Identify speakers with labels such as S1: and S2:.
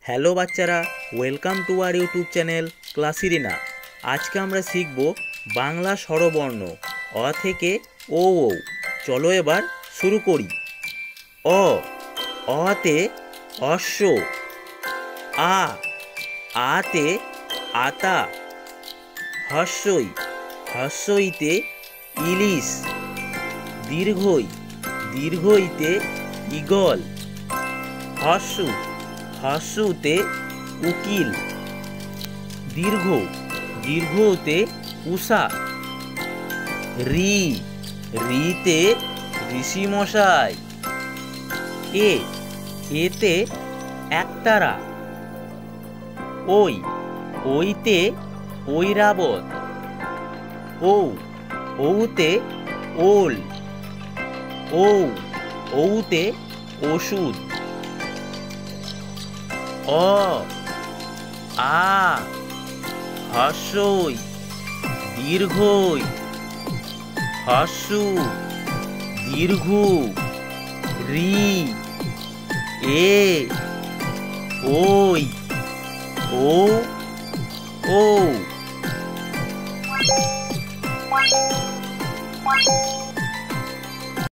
S1: Hello বাচ্চারা, welcome to our YouTube channel ক্লাসিরিনা। আজকে আমরা শিখব বাংলা স্বরবর্ণ অ থেকে ও ও। চলো এবার শুরু করি। অ, অতে অশ্ব। আ, আতে আতা। হস্যই, হস্যইতে ইলিশ। দীর্ঘই, দীর্ঘইতে ঈগল। হস্যু, হস্যুতে উকিল। দীর্ঘ, দীর্ঘতে উষা। রি, রিতে ঋষিমশাই। এ, এতে একতারা। ওই, ওইতে ঐরাবত। ও, ওতে ওল। ও, ওতে ওষুধ। অ, আ, হস্যই, দীর্ঘই। হস্যু, দীর্ঘু। রি, এ, ওই, ও, ও।